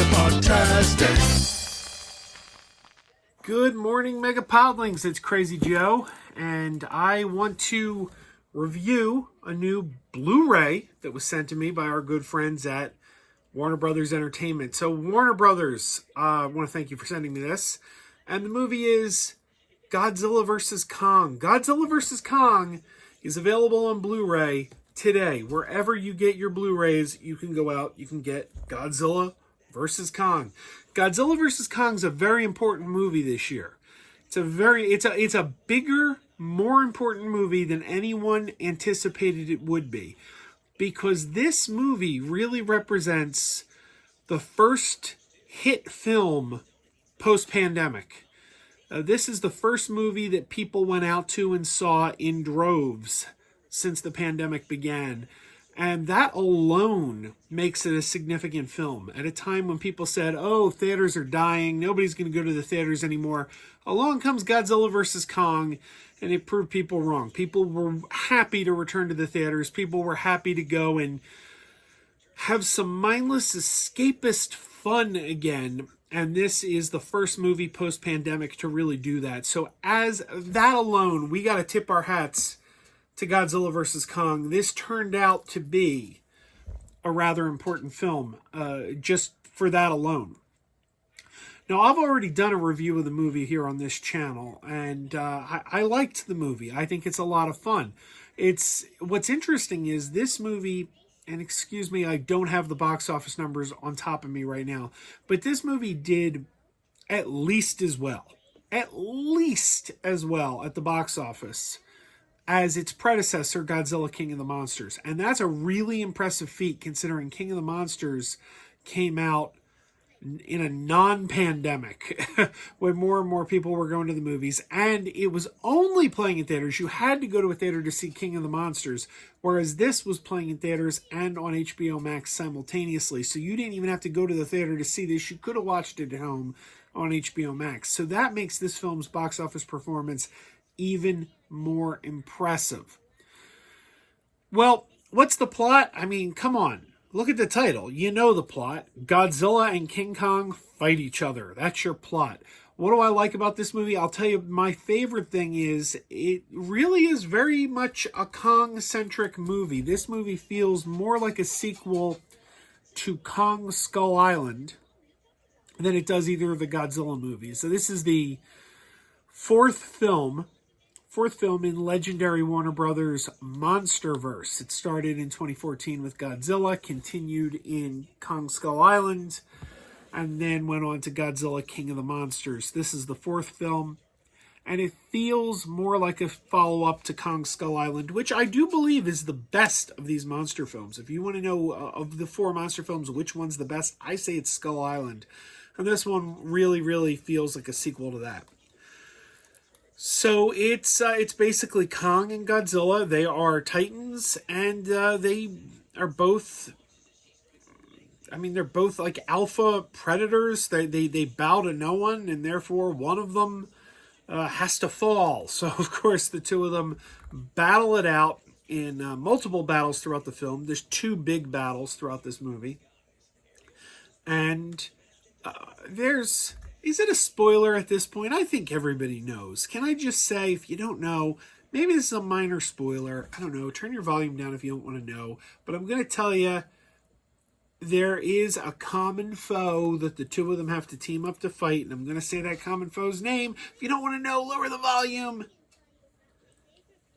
MegaPodTastic. Good morning, MegaPodlings. It's Crazy Joe, and I want to review a new Blu-ray that was sent to me by our good friends at Warner Brothers Entertainment. So Warner Brothers, I want to thank you for sending me this. And the movie is Godzilla vs. Kong. Godzilla vs. Kong is available on Blu-ray today. Wherever you get your Blu-rays, you can go out, you can get Godzilla vs. Kong. Godzilla vs. Kong is a very important movie this year. It's a bigger, more important movie than anyone anticipated it would be. Because this movie really represents the first hit film post-pandemic. This is the first movie that people went out to and saw in droves since the pandemic began. And that alone makes it a significant film. At a time when people said, oh, theaters are dying, nobody's going to go to the theaters anymore, along comes Godzilla vs. Kong, and it proved people wrong. People were happy to return to the theaters. People were happy to go and have some mindless escapist fun again. And this is the first movie post-pandemic to really do that. So as that alone, we got to tip our hats to Godzilla vs. Kong. This turned out to be a rather important film, just for that alone. Now, I've already done a review of the movie here on this channel, and I liked the movie. I think it's a lot of fun. What's interesting is this movie, and excuse me, I don't have the box office numbers on top of me right now, but this movie did at least as well at the box office as its predecessor, Godzilla King of the Monsters. And that's a really impressive feat considering King of the Monsters came out in a non-pandemic when more and more people were going to the movies, and it was only playing in theaters. You had to go to a theater to see King of the Monsters, whereas this was playing in theaters and on HBO Max simultaneously. So you didn't even have to go to the theater to see this. You could have watched it at home on HBO Max. So that makes this film's box office performance even more impressive. Well, what's the plot? I mean, come on. Look at the title. You know the plot. Godzilla and King Kong fight each other. That's your plot. What do I like about this movie? I'll tell you, my favorite thing is it really is very much a Kong-centric movie. This movie feels more like a sequel to Kong Skull Island than it does either of the Godzilla movies. So this is the fourth film in legendary Warner Brothers Monsterverse. It started in 2014 with Godzilla, continued in Kong Skull Island, and then went on to Godzilla King of the Monsters. This is the fourth film, and it feels more like a follow-up to Kong Skull Island, which I do believe is the best of these monster films. If you want to know of the four monster films, which one's the best, I say it's Skull Island. And this one really, really feels like a sequel to that. So it's basically Kong and Godzilla. They are titans, and they are both, I mean, they're both like alpha predators. They bow to no one, and therefore one of them has to fall. So, of course, the two of them battle it out in multiple battles throughout the film. There's two big battles throughout this movie. And is it a spoiler at this point? I think everybody knows. Can I just say, if you don't know, maybe this is a minor spoiler. I don't know. Turn your volume down if you don't want to know. But I'm going to tell you, there is a common foe that the two of them have to team up to fight. And I'm going to say that common foe's name. If you don't want to know, lower the volume.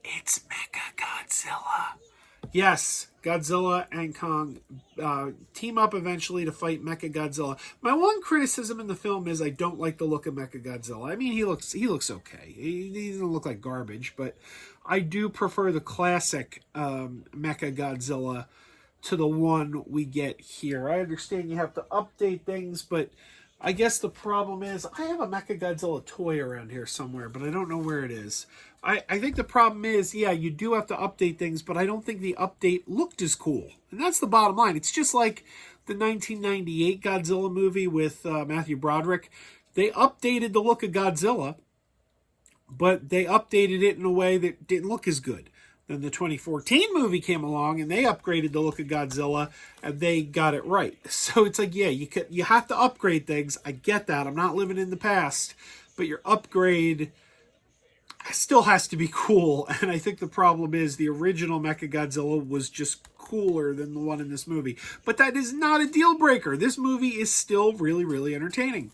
It's MegaGodzilla. Yes, Godzilla and Kong team up eventually to fight MegaGodzilla. My one criticism in the film is I don't like the look of MegaGodzilla. I mean, he looks okay. He doesn't look like garbage, but I do prefer the classic MegaGodzilla to the one we get here. I understand you have to update things, but I guess the problem is I have a MegaGodzilla toy around here somewhere, but I don't know where it is. I think the problem is, yeah, you do have to update things, but I don't think the update looked as cool. And that's the bottom line. It's just like the 1998 Godzilla movie with Matthew Broderick. They updated the look of Godzilla, but they updated it in a way that didn't look as good. Then the 2014 movie came along, and they upgraded the look of Godzilla, and they got it right. So it's like, yeah, you have to upgrade things. I get that. I'm not living in the past, but your upgrade still has to be cool. And I think the problem is the original Mechagodzilla was just cooler than the one in this movie. But that is not a deal breaker. This movie is still really, really entertaining.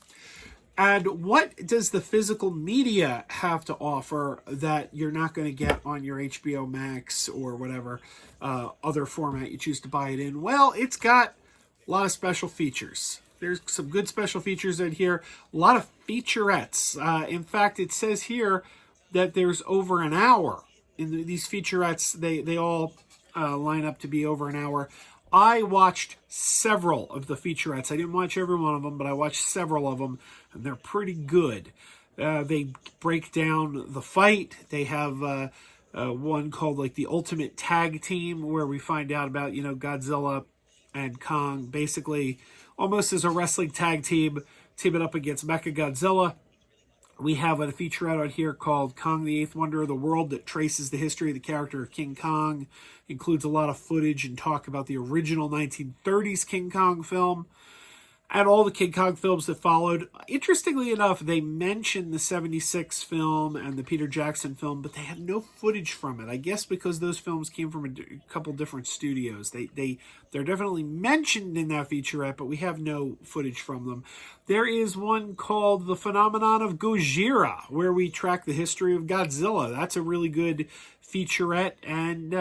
And what does the physical media have to offer that you're not going to get on your HBO Max or whatever other format you choose to buy it in? Well, it's got a lot of special features. There's some good special features in here. A lot of featurettes. In fact, it says here that there's over an hour. In these featurettes, they all line up to be over an hour. I watched several of the featurettes. I didn't watch every one of them, but I watched several of them, and they're pretty good. They break down the fight. They have one called like the Ultimate Tag Team, where we find out about, Godzilla and Kong, basically almost as a wrestling tag team, teaming up against Mechagodzilla. We have a featurette out here called Kong the Eighth Wonder of the World that traces the history of the character of King Kong, includes a lot of footage and talk about the original 1930s King Kong film and all the King Kong films that followed. Interestingly enough, they mentioned the 76 film and the Peter Jackson film, but they had no footage from it. I guess because those films came from a couple different studios. They're definitely mentioned in that featurette, but we have no footage from them. There is one called The Phenomenon of Gojira, where we track the history of Godzilla. That's a really good featurette. And,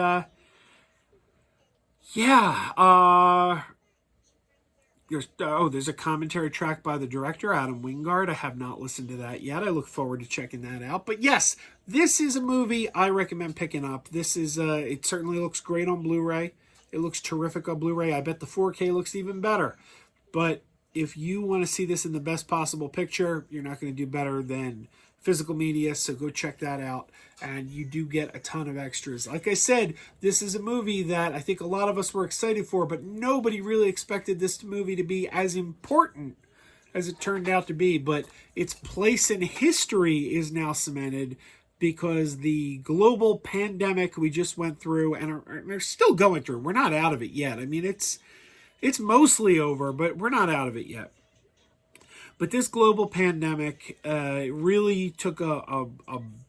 there's a commentary track by the director, Adam Wingard. I have not listened to that yet. I look forward to checking that out. But yes, this is a movie I recommend picking up. This is, it certainly looks great on Blu-ray. It looks terrific on Blu-ray. I bet the 4K looks even better. But if you want to see this in the best possible picture, you're not going to do better than physical media, so go check that out. And you do get a ton of extras. Like I said, this is a movie that I think a lot of us were excited for, but nobody really expected this movie to be as important as it turned out to be. But its place in history is now cemented because the global pandemic we just went through and are still going through. We're not out of it yet. I mean, it's mostly over, but we're not out of it yet. But this global pandemic really took a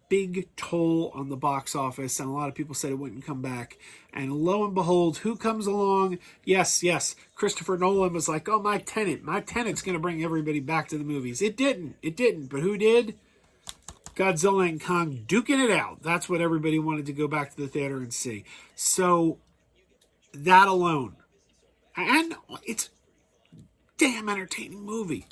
big toll on the box office, and a lot of people said it wouldn't come back. And lo and behold, who comes along? Yes, Christopher Nolan was like, oh, my Tenet's going to bring everybody back to the movies. It didn't, but who did? Godzilla and Kong duking it out. That's what everybody wanted to go back to the theater and see. So, that alone. And it's a damn entertaining movie.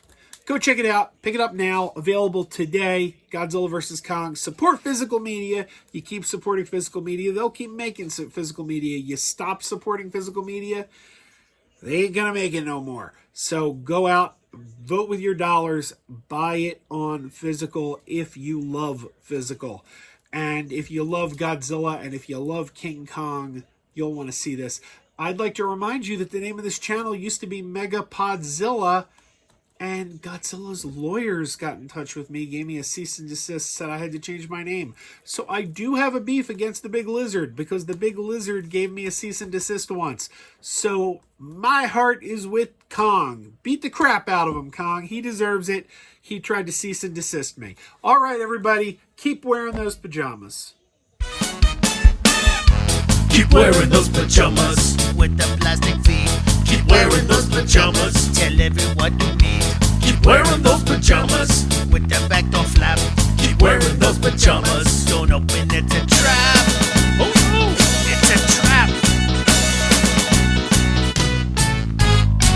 Go check it out. Pick it up now. Available today. Godzilla vs. Kong. Support physical media. You keep supporting physical media, they'll keep making physical media. You stop supporting physical media, they ain't gonna make it no more. So go out, vote with your dollars, buy it on physical if you love physical. And if you love Godzilla and if you love King Kong, you'll want to see this. I'd like to remind you that the name of this channel used to be MegaPodzilla, and Godzilla's lawyers got in touch with me, gave me a cease and desist, said I had to change my name. So I do have a beef against the Big Lizard, because the Big Lizard gave me a cease and desist once. So my heart is with Kong. Beat the crap out of him, Kong. He deserves it. He tried to cease and desist me. All right, everybody, keep wearing those pajamas. Keep wearing those pajamas with the plastic feet. Keep wearing those pajamas. Tell everyone you meet. Keep wearing those pajamas with the back door flap. Keep wearing those pajamas. Don't open, it's a trap. Oh no, it's a trap.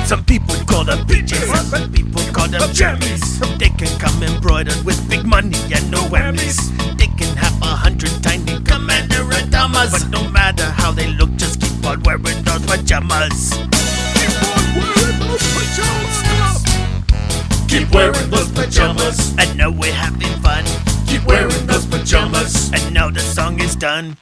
Some people call them PJs, some people call them jammies. They can come embroidered with big money and no whammies. They can have 100 tiny commander Adamas, but no matter how they look, just keep on wearing those pajamas. Keep wearing those pajamas. And now we're having fun. Keep wearing those pajamas. And now the song is done.